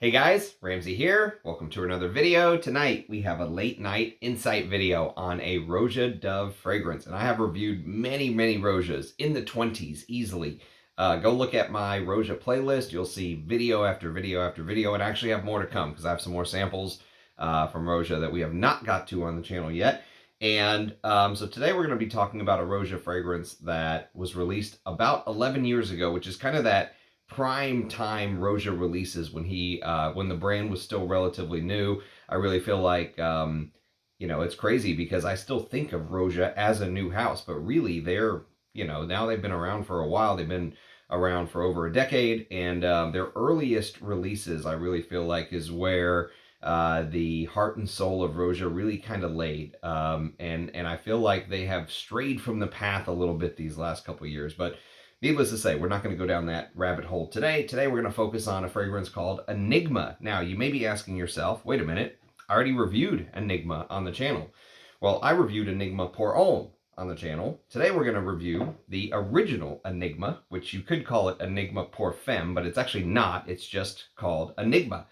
Hey guys, Ramsey here. Welcome to another video. Tonight we have a late night insight video on a Roja Dove fragrance. And I have reviewed many Rojas in the 20s easily. Go look at my Roja playlist. You'll see video after video after video, and I actually have more to come because I have some more samples from Roja that we have not got to on the channel yet. And so today we're going to be talking about a Roja fragrance that was released about 11 years ago, which is kind of that prime time Roja releases when when the brand was still relatively new. I really feel like it's crazy because I still think of Roja as a new house, but really they're now they've been around for a while. They've been around for over a decade, and their earliest releases I really feel like is where the heart and soul of Roja really kind of laid, and I feel like they have strayed from the path a little bit these last couple years, but needless to say, we're not going to go down that rabbit hole today. Today, we're going to focus on a fragrance called Enigma. Now, you may be asking yourself, wait a minute, I already reviewed Enigma on the channel. Well, I reviewed Enigma Pour Homme on the channel. Today, we're going to review the original Enigma, which you could call it Enigma Pour Femme, but it's actually not. It's just called Enigma.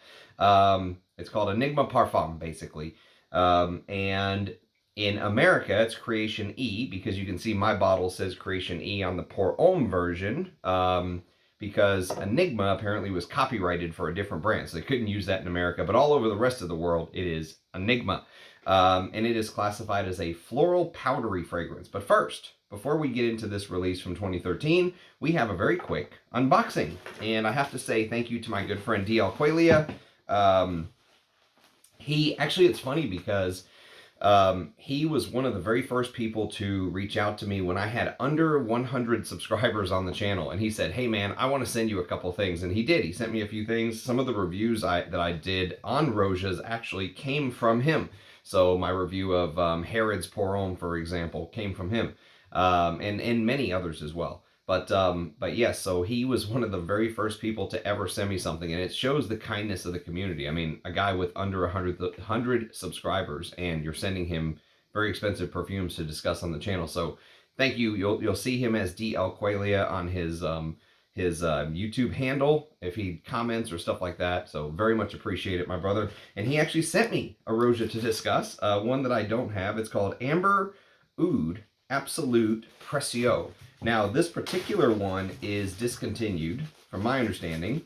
It's called Enigma Parfum, basically. And in America, it's Creation E, because you can see my bottle says Creation E on the Pour Homme version, because Enigma apparently was copyrighted for a different brand, so they couldn't use that in America, but all over the rest of the world, it is Enigma. And it is classified as a floral powdery fragrance. But first, before we get into this release from 2013, we have a very quick unboxing. And I have to say thank you to my good friend D.L. Qualia. It's funny because he was one of the very first people to reach out to me when I had under 100 subscribers on the channel. And he said, hey man, I want to send you a couple things. And he did. He sent me a few things. Some of the reviews that I did on Rojas actually came from him. So my review of Herod's Pour Homme, for example, came from him. And many others as well. But yes, so he was one of the very first people to ever send me something, and it shows the kindness of the community. I mean, a guy with under 100 subscribers, and you're sending him very expensive perfumes to discuss on the channel. So thank you. You'll see him as DL Qualia on his YouTube handle if he comments or stuff like that. So very much appreciate it, my brother. And he actually sent me a Roja to discuss, one that I don't have. It's called Amber Oud Absolute Précieux. Now, this particular one is discontinued, from my understanding,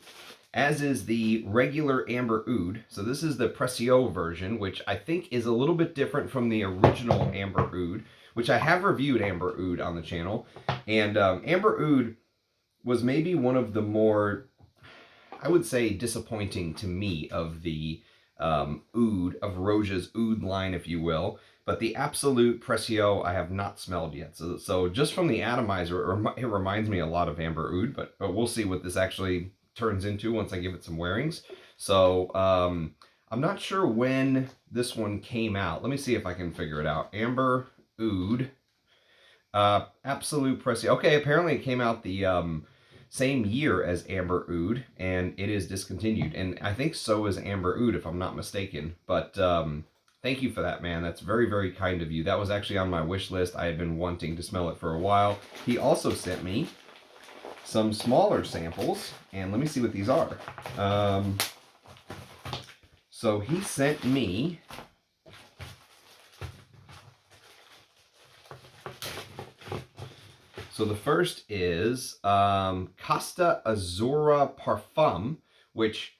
as is the regular Amber Oud. So this is the Précieux version, which I think is a little bit different from the original Amber Oud, which I have reviewed Amber Oud on the channel. And Amber Oud was maybe one of the more, I would say, disappointing to me of the Oud, of Roja's Oud line, if you will. But the Absolute Précieux I have not smelled yet. So just from the atomizer, it reminds me a lot of Amber Oud, but we'll see what this actually turns into once I give it some wearings. So I'm not sure when this one came out. Let me see if I can figure it out. Amber Oud, Absolute Précieux. Okay, apparently it came out the same year as Amber Oud, and it is discontinued. And I think so is Amber Oud, if I'm not mistaken. But thank you for that, man. That's very kind of you. That was actually on my wish list. I had been wanting to smell it for a while. He also sent me some smaller samples, and let me see what these are. So he sent me so the first is Costa Azzura Parfum, which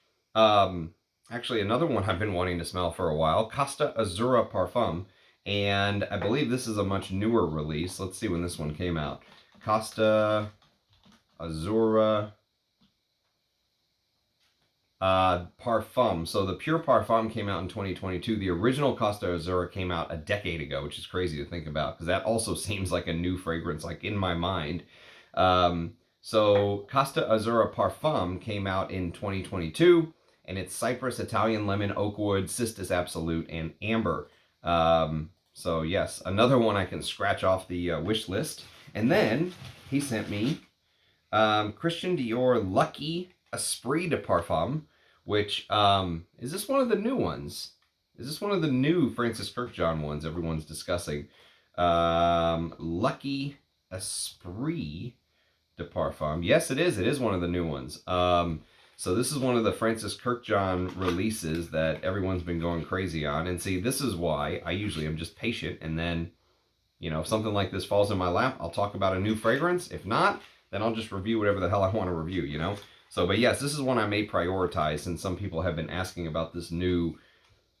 actually another one I've been wanting to smell for a while, Costa Azzura Parfum, and I believe this is a much newer release. Let's see when this one came out. Costa Azzura Parfum. So the Pure Parfum came out in 2022. The original Costa Azzura came out a decade ago, which is crazy to think about because that also seems like a new fragrance, like in my mind. So Costa Azzura Parfum came out in 2022. And it's Cypress, Italian Lemon, Oakwood, Cistus Absolute, and Amber. So yes, another one I can scratch off the wish list. And then he sent me Christian Dior Lucky Esprit de Parfum, which, is this one of the new ones? Is this one of the new Francis Kirkjohn ones everyone's discussing? Lucky Esprit de Parfum. Yes, it is. It is one of the new ones. So this is one of the Francis Kirkjohn releases that everyone's been going crazy on. And see, this is why I usually am just patient. And then, you know, if something like this falls in my lap, I'll talk about a new fragrance. If not, then I'll just review whatever the hell I want to review, you know? So, but yes, this is one I may prioritize, since some people have been asking about this new,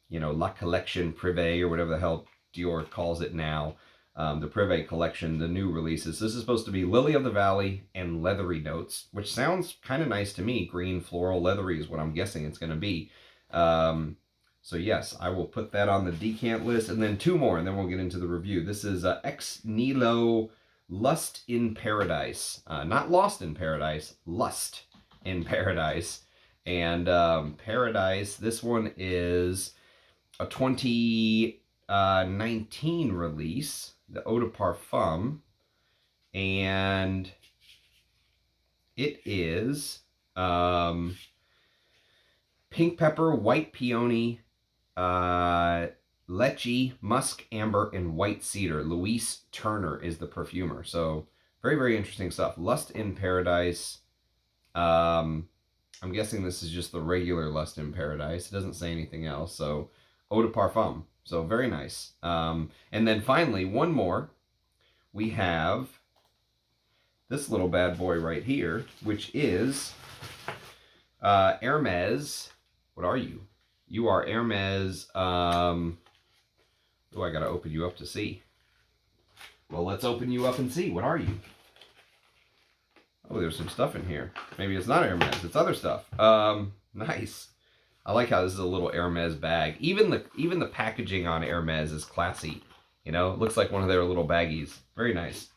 you know, La Collection Privé, or whatever the hell Dior calls it now. The Privé collection, the new releases. This is supposed to be Lily of the Valley and leathery notes, which sounds kind of nice to me. Green, floral, leathery is what I'm guessing it's going to be. So yes, I will put that on the decant list. And then two more, and then we'll get into the review. This is Ex Nihilo Lust in Paradise. Not Lost in Paradise, Lust in Paradise. And Paradise, this one is a 2019 release, the Eau de Parfum, and it is pink pepper, white peony, lychee, musk, amber, and white cedar. Louise Turner is the perfumer. So very, very interesting stuff. Lust in Paradise. I'm guessing this is just the regular Lust in Paradise. It doesn't say anything else. So Eau de Parfum. So very nice. And then finally, one more. We have this little bad boy right here, which is Hermes. What are you? You are Hermes. Oh, I got to open you up to see. Well, let's open you up and see. What are you? Oh, there's some stuff in here. Maybe it's not Hermes. It's other stuff. Nice. I like how this is a little Hermes bag. Even the packaging on Hermes is classy. You know, it looks like one of their little baggies. Very nice.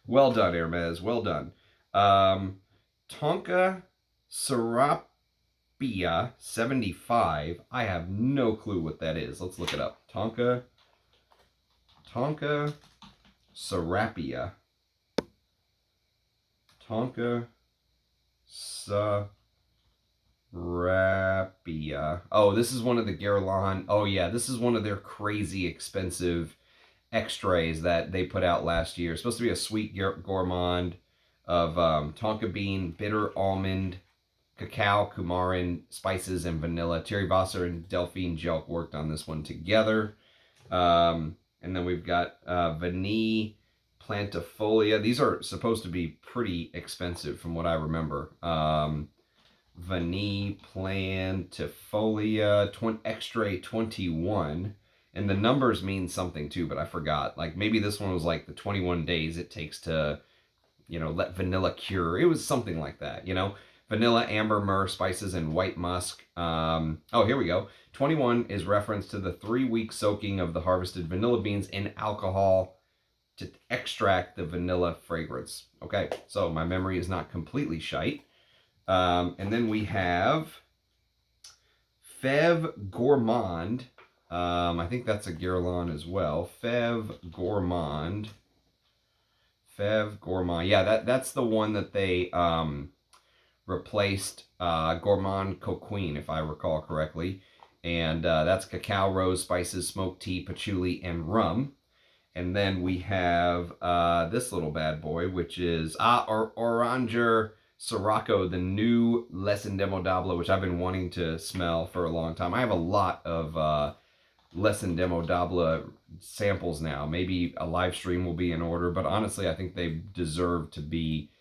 Well done, Hermes. Well done. Tonka Sarrapia 75. I have no clue what that is. Let's look it up. Tonka Sarrapia. Tonka Sarrapia. Oh, this is one of the Guerlain. Oh yeah, this is one of their crazy expensive extraits that they put out last year. It's supposed to be a sweet gourmand of tonka bean, bitter almond, cacao, coumarin, spices, and vanilla. Thierry Vassar and Delphine Jelk worked on this one together. And then we've got Vanille, Planifolia. These are supposed to be pretty expensive from what I remember. Vanille, Planifolia, Extrait 21. And the numbers mean something too, but I forgot. Like maybe this one was like the 21 days it takes to, you know, let vanilla cure. It was something like that, you know. Vanilla, amber, myrrh, spices, and white musk. Oh, here we go. 21 is reference to the 3-week soaking of the harvested vanilla beans in alcohol to extract the vanilla fragrance. Okay, so my memory is not completely shite. And then we have Feve Gourmande. I think that's a Guerlain as well. Feve Gourmande. Feve Gourmande. Yeah, that's the one that they replaced Gourmande Coquine, if I recall correctly. And that's cacao, rose, spices, smoked tea, patchouli, and rum. And then we have this little bad boy, which is Oranger Sirocco, the new Les Indemodables, which I've been wanting to smell for a long time. I have a lot of Les Indemodables samples now. Maybe a live stream will be in order, but honestly, I think they deserve to be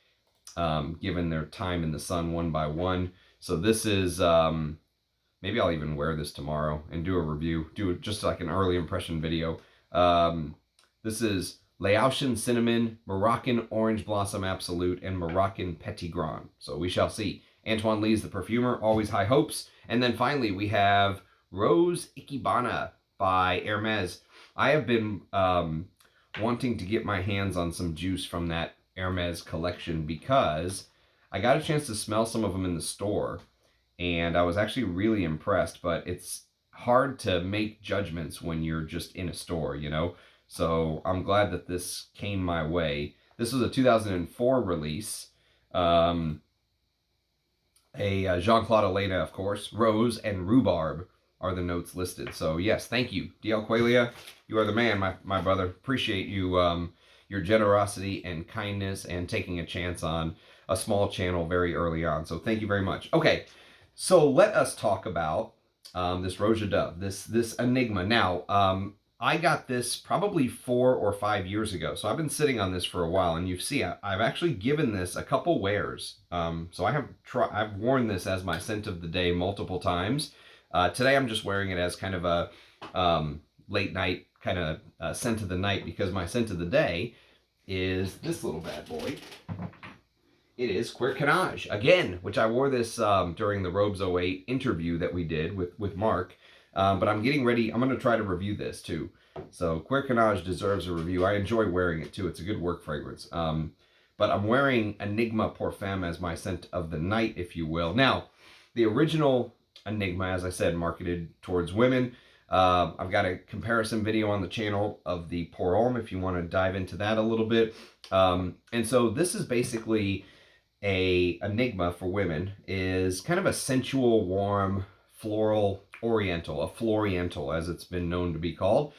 given their time in the sun one by one. So this is, maybe I'll even wear this tomorrow and do a review, do just like an early impression video. This is Laotian Cinnamon, Moroccan Orange Blossom Absolute, and Moroccan Petit Grand. So we shall see. Antoine Lee's the perfumer, always high hopes. And then finally we have Roja Enigma by Hermes. I have been wanting to get my hands on some juice from that Hermes collection because I got a chance to smell some of them in the store and I was actually really impressed, but it's hard to make judgments when you're just in a store, you know? So I'm glad that this came my way. This was a 2004 release. A Jean-Claude Elena, of course. Rose and rhubarb are the notes listed. So yes, thank you. DL Qualia, you are the man, my brother. Appreciate you, your generosity and kindness and taking a chance on a small channel very early on. So thank you very much. Okay, so let us talk about this Roja Dove, this Enigma. Now, I got this probably 4 or 5 years ago, so I've been sitting on this for a while, and you see I've actually given this a couple wears. So I've worn this as my scent of the day multiple times. Today I'm just wearing it as kind of a late night kind of scent of the night, because my scent of the day is this little bad boy. It is Cuir Cannage, again, which I wore this during the Robes 08 interview that we did with Mark. But I'm getting ready. I'm going to try to review this too. So Cuir Cannage deserves a review. I enjoy wearing it too. It's a good work fragrance. But I'm wearing Enigma pour Femme as my scent of the night, if you will. Now, the original Enigma, as I said, marketed towards women. I've got a comparison video on the channel of the pour Homme if you want to dive into that a little bit. And so this is basically a Enigma for women, is kind of a sensual, warm, floral oriental, a floriental as it's been known to be called.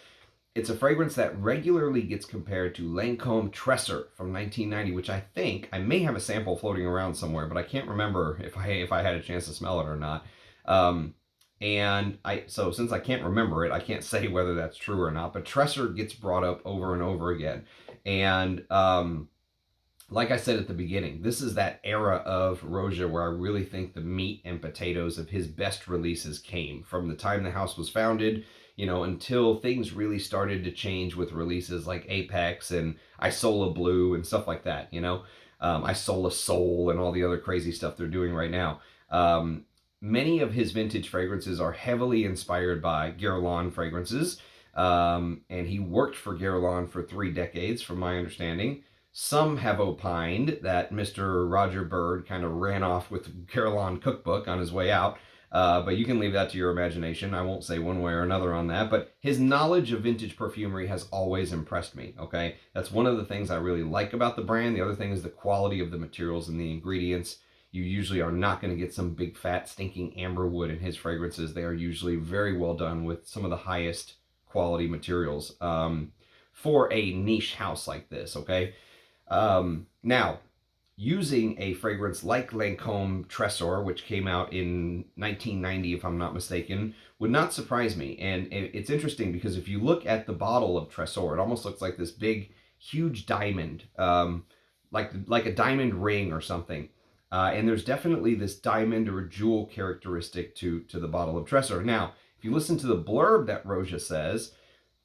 It's a fragrance that regularly gets compared to Lancome Tresor from 1990, which I may have a sample floating around somewhere, but I can't remember if I had a chance to smell it or not. So since I can't remember it, I can't say whether that's true or not, but Tresor gets brought up over and over again. And like I said at the beginning, this is that era of Roja where I really think the meat and potatoes of his best releases came from the time the house was founded, you know, until things really started to change with releases like Apex and Isola Blue and stuff like that, you know, Isola Soul and all the other crazy stuff they're doing right now. Many of his vintage fragrances are heavily inspired by Guerlain fragrances, and he worked for Guerlain for 3 decades, from my understanding. Some have opined that Mr. Roger Bird kind of ran off with Guerlain cookbook on his way out, but you can leave that to your imagination. I won't say one way or another on that, but his knowledge of vintage perfumery has always impressed me, okay? That's one of the things I really like about the brand. The other thing is the quality of the materials and the ingredients. You usually are not going to get some big fat stinking amber wood in his fragrances. They are usually very well done with some of the highest quality materials for a niche house like this, okay? Now, using a fragrance like Lancome Tresor, which came out in 1990, if I'm not mistaken, would not surprise me. And it's interesting because if you look at the bottle of Tresor, it almost looks like this big, huge diamond, like a diamond ring or something. And there's definitely this diamond or jewel characteristic to the bottle of Tresor. Now, if you listen to the blurb that Roja says,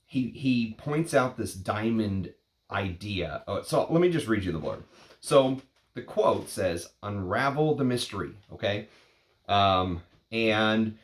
he points out this diamond idea. So let me just read you the blurb. So the quote says, "Unravel the mystery," okay? And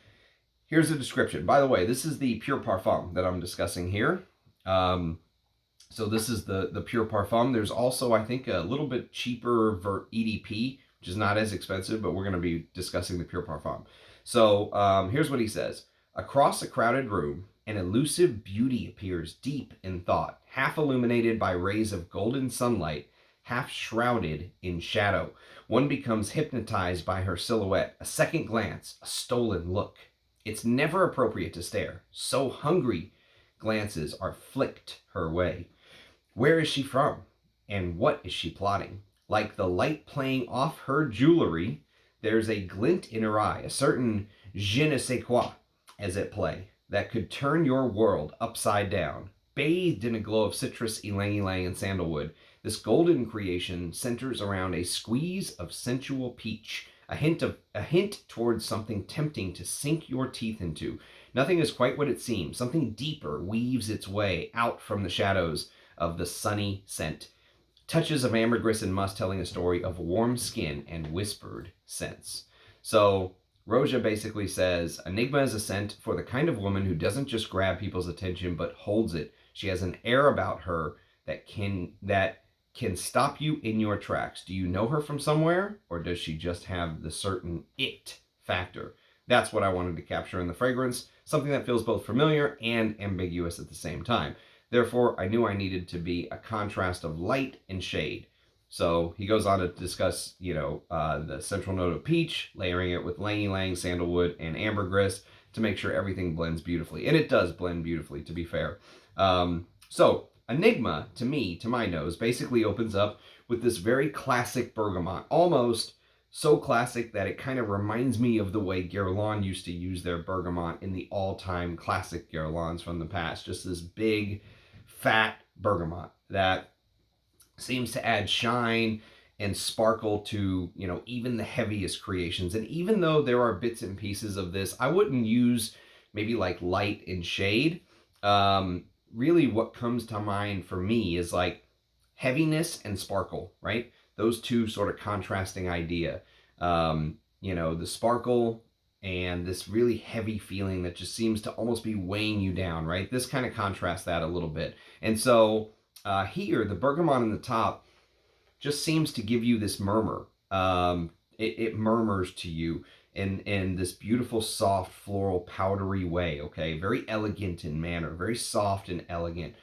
here's the description. By the way, this is the Pure Parfum that I'm discussing here. So this is the Pure Parfum. There's also, I think, a little bit cheaper EDP, which is not as expensive, but we're going to be discussing the Pure Parfum. So here's what he says. "Across a crowded room, an elusive beauty appears deep in thought, half illuminated by rays of golden sunlight, half shrouded in shadow. One becomes hypnotized by her silhouette, a second glance, a stolen look. It's never appropriate to stare, so hungry glances are flicked her way. Where is she from? And what is she plotting? Like the light playing off her jewelry, there's a glint in her eye, a certain je ne sais quoi as at play, that could turn your world upside down. Bathed in a glow of citrus, ylang-ylang, and sandalwood, this golden creation centers around a squeeze of sensual peach, a hint towards something tempting to sink your teeth into. Nothing is quite what it seems. Something deeper weaves its way out from the shadows of the sunny scent. Touches of ambergris and musk telling a story of warm skin and whispered scents." So Roja basically says, Enigma is a scent for the kind of woman who doesn't just grab people's attention, but holds it. She has an air about her that can stop you in your tracks. Do you know her from somewhere, or does she just have the certain it factor? That's what I wanted to capture in the fragrance, something that feels both familiar and ambiguous at the same time. Therefore, I knew I needed to be a contrast of light and shade. So he goes on to discuss, the central note of peach, layering it with ylang-ylang, sandalwood, and ambergris to make sure everything blends beautifully. And it does blend beautifully, to be fair. So Enigma, to me, to my nose, basically opens up with this very classic bergamot, almost so classic that it kind of reminds me of the way Guerlain used to use their bergamot in the all-time classic Guerlains from the past. Just this big, fat bergamot that seems to add shine and sparkle to, you know, even the heaviest creations. And even though there are bits and pieces of this, I wouldn't use maybe like light and shade. Really what comes to mind for me is like heaviness and sparkle, right? Those two sort of contrasting idea. You know, the sparkle and this really heavy feeling that just seems to almost be weighing you down, right? This kind of contrasts that a little bit. And so here, the bergamot on the top just seems to give you this murmur. It murmurs to you in this beautiful, soft, floral, powdery way, okay? Very elegant in manner, very soft and elegant.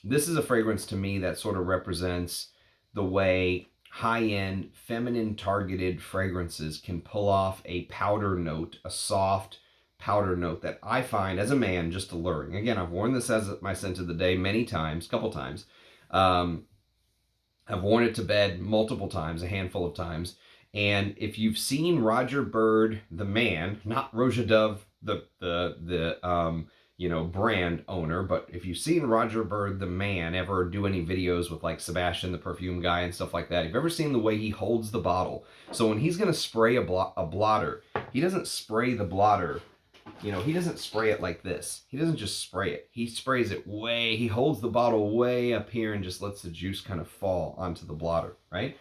This is a fragrance to me that sort of represents the way high-end, feminine targeted fragrances can pull off a powder note, a soft powder note that I find as a man just alluring. Again, I've worn this as my scent of the day many times, couple times. I've worn it to bed multiple times, a handful of times. And if you've seen Roger Bird, the man, not Roja Dove, the you know, brand owner, but if you've seen Roger Bird, the man, ever do any videos with like Sebastian, the perfume guy and stuff like that, if you've ever seen the way he holds the bottle. So when he's going to spray a blotter, he doesn't spray the blotter, you know, he doesn't spray it like this. He doesn't just spray it. He sprays it way, he holds the bottle way up here and just lets the juice kind of fall onto the blotter, right?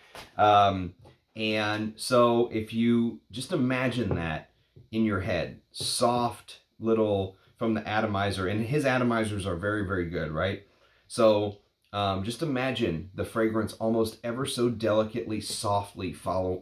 And so if you just imagine that in your head, soft little, from the atomizer, and his atomizers are very, very good, right? So just imagine the fragrance almost ever so delicately, softly falling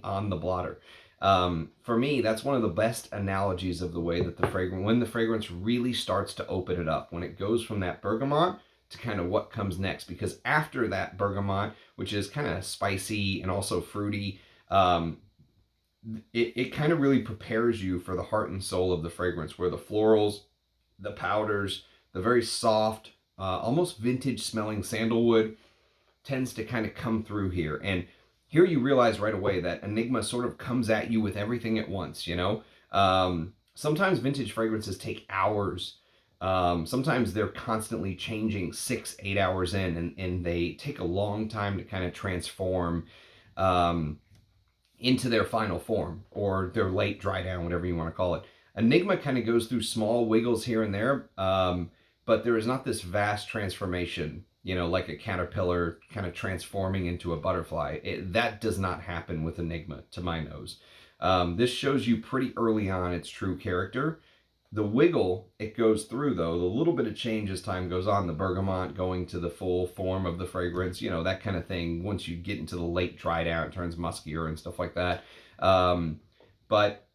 on the blotter. For me, that's one of the best analogies of the way that when the fragrance really starts to open it up, when it goes from that bergamot to kind of what comes next. Because after that bergamot, which is kind of spicy and also fruity, it kind of really prepares you for the heart and soul of the fragrance, where the florals, the powders, the very soft, almost vintage smelling sandalwood tends to kind of come through here. And here you realize right away that Enigma sort of comes at you with everything at once, you know? Sometimes vintage fragrances take hours. Sometimes they're constantly changing 6-8 hours in, and they take a long time to kind of transform into their final form, or their late dry down, whatever you want to call it. Enigma kind of goes through small wiggles here and there, but there is not this vast transformation, you know, like a caterpillar kind of transforming into a butterfly. That does not happen with Enigma, to my nose. This shows you pretty early on its true character. The wiggle it goes through, though, the little bit of change as time goes on, the bergamot going to the full form of the fragrance, you know, that kind of thing. Once you get into the late dry down, it turns muskier and stuff like that. But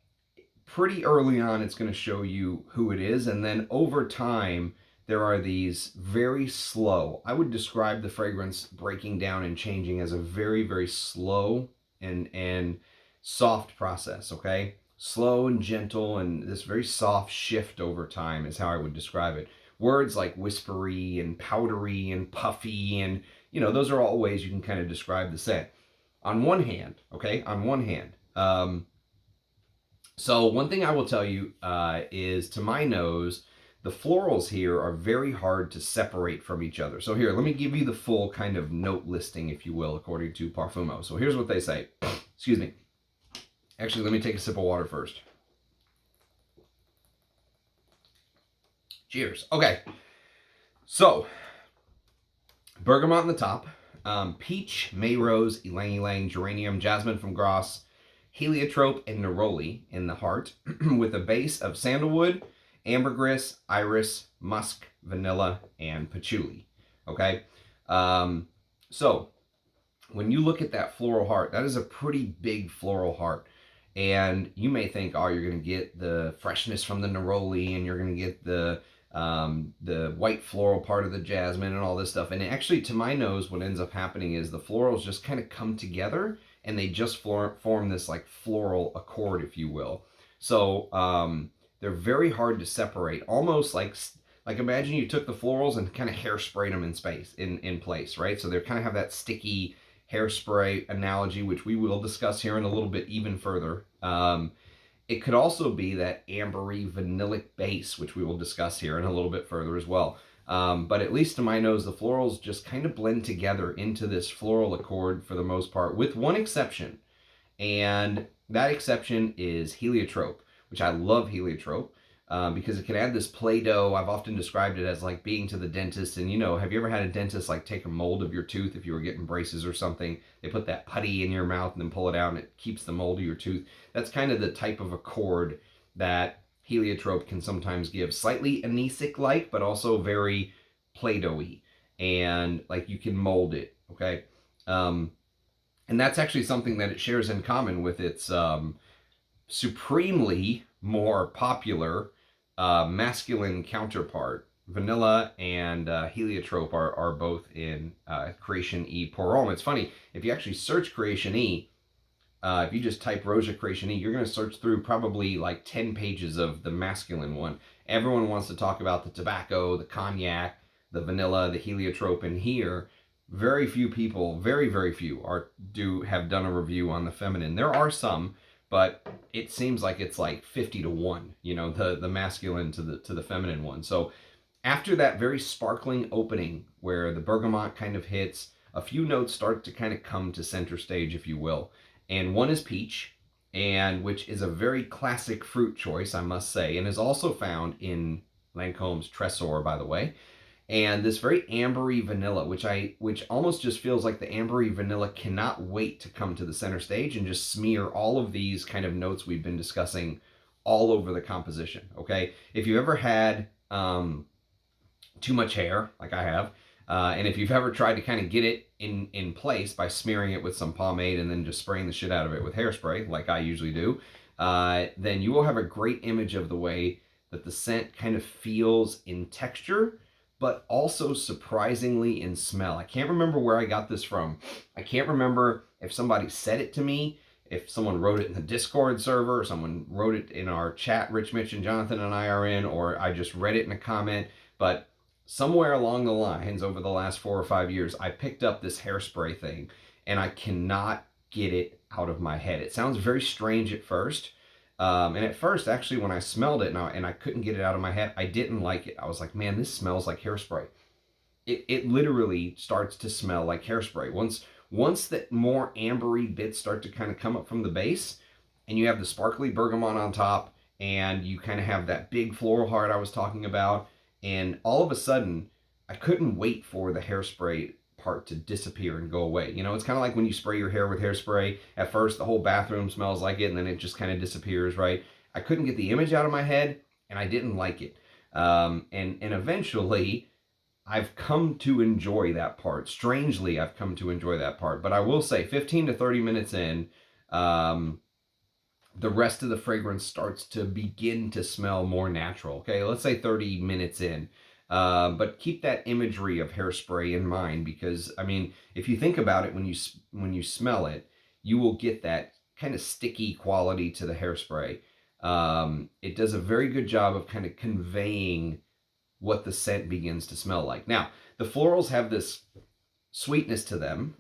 pretty early on, it's going to show you who it is. And then over time, there are these very slow, I would describe the fragrance breaking down and changing as a very, very slow and soft process, okay? Slow and gentle, and this very soft shift over time is how I would describe it. Words like whispery and powdery and puffy, and, you know, those are all ways you can kind of describe the scent. On one hand, okay, on one hand. So one thing I will tell you is, to my nose, the florals here are very hard to separate from each other. So here, let me give you the full kind of note listing, if you will, according to Parfumo. So here's what they say. Excuse me. Actually, let me take a sip of water first. Cheers. Okay. So, bergamot on the top, peach, May rose, ylang ylang, geranium, jasmine from Gross, heliotrope, and neroli in the heart, with a base of sandalwood, ambergris, iris, musk, vanilla, and patchouli. Okay? So, when you look at that floral heart, that is a pretty big floral heart. And you may think, oh, you're going to get the freshness from the neroli, and you're going to get the white floral part of the jasmine and all this stuff. And actually, to my nose, what ends up happening is the florals just kind of come together, and they just form this like floral accord, if you will. So they're very hard to separate, almost like Like imagine you took the florals and kind of hairsprayed them in place, right? So they kind of have that sticky hairspray analogy, which we will discuss here in a little bit even further. It could also be that ambery vanillic base, which we will discuss here in a little bit further as well. But at least to my nose, the florals just kind of blend together into this floral accord for the most part, with one exception. And that exception is heliotrope, which I love heliotrope because it can add this Play-Doh. I've often described it as like being to the dentist. And, you know, have you ever had a dentist like take a mold of your tooth if you were getting braces or something? They put that putty in your mouth and then pull it out and it keeps the mold of your tooth. That's kind of the type of accord that heliotrope can sometimes give. Slightly anisic-like, but also very Play-Doh-y. And like you can mold it, okay? And that's actually something that it shares in common with its supremely more popular masculine counterpart. Vanilla and heliotrope are both in Creation E Pour Homme. It's funny, if you actually search Creation E, if you just type Roja Creation E, you're going to search through probably like 10 pages of the masculine one. Everyone wants to talk about the tobacco, the cognac, the vanilla, the heliotrope, and here very few people, very few, have done a review on the feminine. There are some, but it seems like it's like 50-1, you know, the masculine to the feminine one. So after that very sparkling opening where the bergamot kind of hits, a few notes start to kind of come to center stage, if you will. And one is peach, and which is a very classic fruit choice, I must say, and is also found in Lancome's Tresor, by the way. And this very ambery vanilla, which almost just feels like the ambery vanilla cannot wait to come to the center stage and just smear all of these kind of notes we've been discussing all over the composition, okay? If you ever had too much hair, like I have, and if you've ever tried to kind of get it in place by smearing it with some pomade and then just spraying the shit out of it with hairspray, like I usually do, then you will have a great image of the way that the scent kind of feels in texture, but also surprisingly in smell. I can't remember where I got this from. I can't remember if somebody said it to me, if someone wrote it in the Discord server, or someone wrote it in our chat Rich, Mitch, and Jonathan and I are in, or I just read it in a comment, but somewhere along the lines over the last 4 or 5 years, I picked up this hairspray thing, and I cannot get it out of my head. It sounds very strange at first, and at first, actually, when I smelled it and I couldn't get it out of my head, I didn't like it. I was like, man, this smells like hairspray. It literally starts to smell like hairspray. Once that more ambery bits start to kind of come up from the base, and you have the sparkly bergamot on top, and you kind of have that big floral heart I was talking about, and all of a sudden, I couldn't wait for the hairspray part to disappear and go away. You know, it's kind of like when you spray your hair with hairspray. At first, the whole bathroom smells like it, and then it just kind of disappears, right? I couldn't get the image out of my head, and I didn't like it. And eventually, I've come to enjoy that part. Strangely, I've come to enjoy that part. But I will say, 15 to 30 minutes in, the rest of the fragrance starts to begin to smell more natural. Okay, let's say 30 minutes in. But keep that imagery of hairspray in mind, because I mean, if you think about it, when you smell it, you will get that kind of sticky quality to the hairspray. It does a very good job of kind of conveying what the scent begins to smell like. Now, the florals have this sweetness to them,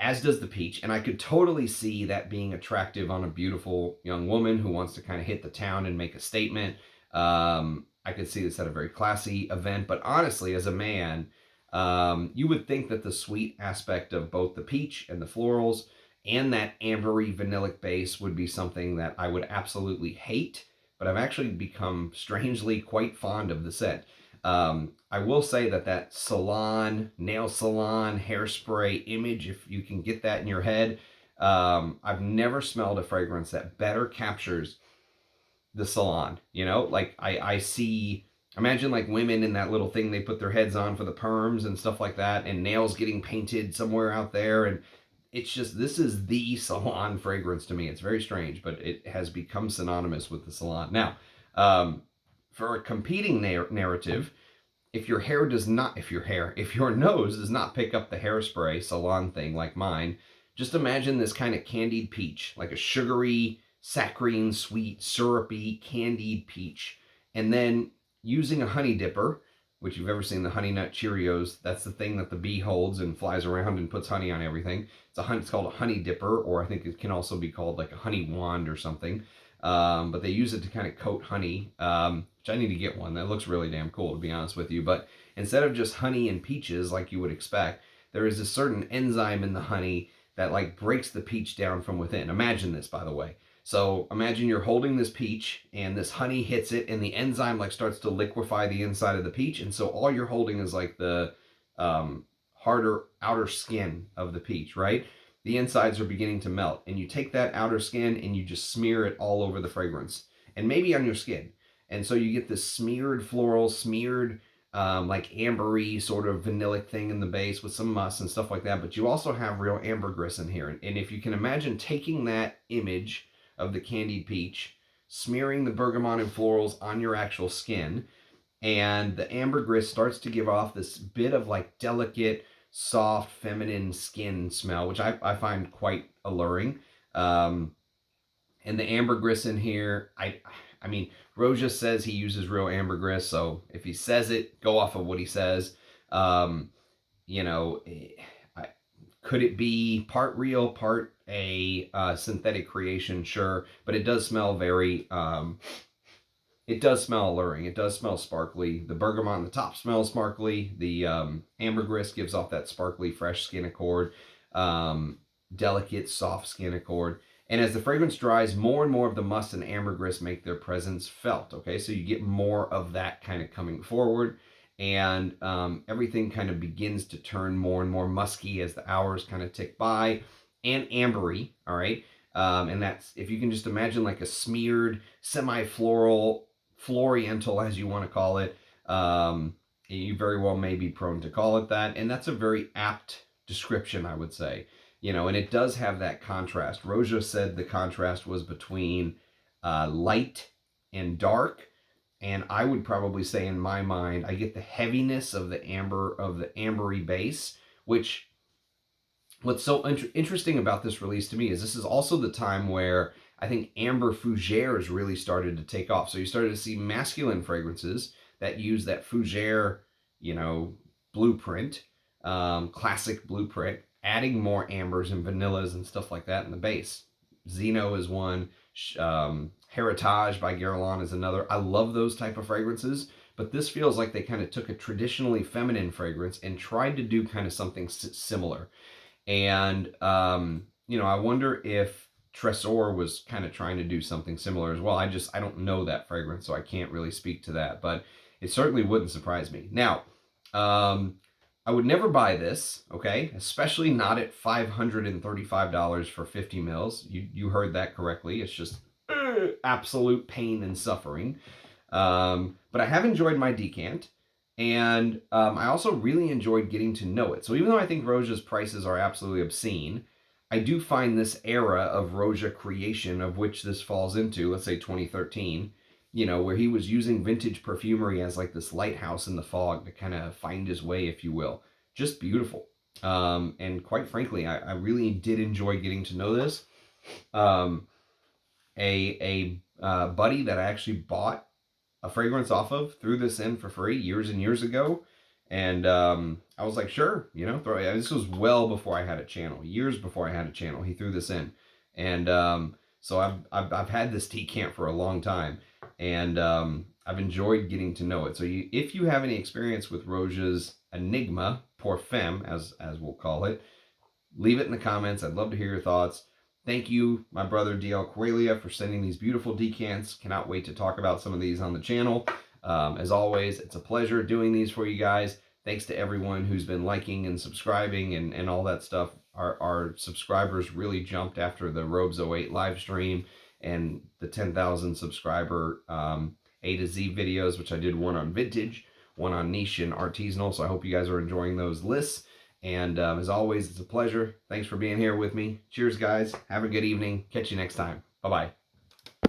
as does the peach, and I could totally see that being attractive on a beautiful young woman who wants to kind of hit the town and make a statement. I could see this at a very classy event, but honestly, as a man, you would think that the sweet aspect of both the peach and the florals and that ambery vanillic base would be something that I would absolutely hate, but I've actually become strangely quite fond of the scent. I will say that salon, nail salon, hairspray image, if you can get that in your head, I've never smelled a fragrance that better captures the salon. You know, like I see, imagine like women in that little thing they put their heads on for the perms and stuff like that, and nails getting painted somewhere out there, and it's just, this is the salon fragrance to me. It's very strange, but it has become synonymous with the salon. Now, for a competing narrative, if your nose does not pick up the hairspray salon thing like mine, just imagine this kind of candied peach, like a sugary, saccharine, sweet, syrupy, candied peach. And then using a honey dipper, which you've ever seen the Honey Nut Cheerios, that's the thing that the bee holds and flies around and puts honey on everything. It's called a honey dipper, or I think it can also be called like a honey wand or something. But they use it to kind of coat honey, which I need to get one. That looks really damn cool, to be honest with you. But instead of just honey and peaches like you would expect, there is a certain enzyme in the honey that like breaks the peach down from within. Imagine this, by the way. So imagine you're holding this peach and this honey hits it and the enzyme like starts to liquefy the inside of the peach. And so all you're holding is like the harder outer skin of the peach, right? The insides are beginning to melt. And you take that outer skin and you just smear it all over the fragrance and maybe on your skin. And so you get this smeared floral, smeared like ambery sort of vanillic thing in the base with some musk and stuff like that. But you also have real ambergris in here. And if you can imagine taking that image of the candied peach, smearing the bergamot and florals on your actual skin, and the ambergris starts to give off this bit of like delicate, soft, feminine skin smell, which I find quite alluring. And the ambergris in here, I mean, Roja says he uses real ambergris, so if he says it, go off of what he says. You know, could it be part real, part a synthetic creation? Sure, but it does smell very, it does smell alluring. It does smell sparkly. The bergamot on the top smells sparkly. The ambergris gives off that sparkly, fresh skin accord, delicate, soft skin accord. And as the fragrance dries, more and more of the musk and ambergris make their presence felt, okay? So you get more of that kind of coming forward, and everything kind of begins to turn more and more musky as the hours kind of tick by, and ambery, all right? And that's, if you can just imagine like a smeared, semi-floral, floriental, as you want to call it, you very well may be prone to call it that, and that's a very apt description, I would say. You know, and it does have that contrast. Roja said the contrast was between light and dark, and I would probably say in my mind, I get the heaviness of the ambery base, which what's so interesting about this release to me is this is also the time where I think amber fougères really started to take off. So you started to see masculine fragrances that use that fougère, you know, blueprint, classic blueprint, adding more ambers and vanillas and stuff like that in the base. Zeno is one. Heritage by Guerlain is another. I love those type of fragrances, but this feels like they kind of took a traditionally feminine fragrance and tried to do kind of something similar. And, you know, I wonder if Tresor was kind of trying to do something similar as well. I don't know that fragrance, so I can't really speak to that, but it certainly wouldn't surprise me. Now, I would never buy this, okay? Especially not at $535 for 50 mils. You heard that correctly. It's just absolute pain and suffering. But I have enjoyed my decant, and I also really enjoyed getting to know it. So even though I think Roja's prices are absolutely obscene, I do find this era of Roja creation, of which this falls into, let's say 2013, you know, where he was using vintage perfumery as like this lighthouse in the fog to kind of find his way, if you will. Just beautiful. And quite frankly, I really did enjoy getting to know this. A buddy that I actually bought a fragrance off of threw this in for free years and years ago. And I was like, sure, you know, this was well before I had a channel, years before I had a channel. He threw this in. And so I've had this decant for a long time. And I've enjoyed getting to know it. So if you have any experience with Roja's Enigma, Parfum, as we'll call it, leave it in the comments. I'd love to hear your thoughts. Thank you, my brother DL Coelia, for sending these beautiful decants. Cannot wait to talk about some of these on the channel. As always, it's a pleasure doing these for you guys. Thanks to everyone who's been liking and subscribing and all that stuff. Our subscribers really jumped after the Robes 08 live stream and the 10,000 subscriber A to Z videos, which I did one on vintage, one on niche and artisanal. So I hope you guys are enjoying those lists. And as always, it's a pleasure. Thanks for being here with me. Cheers, guys. Have a good evening. Catch you next time. Bye-bye.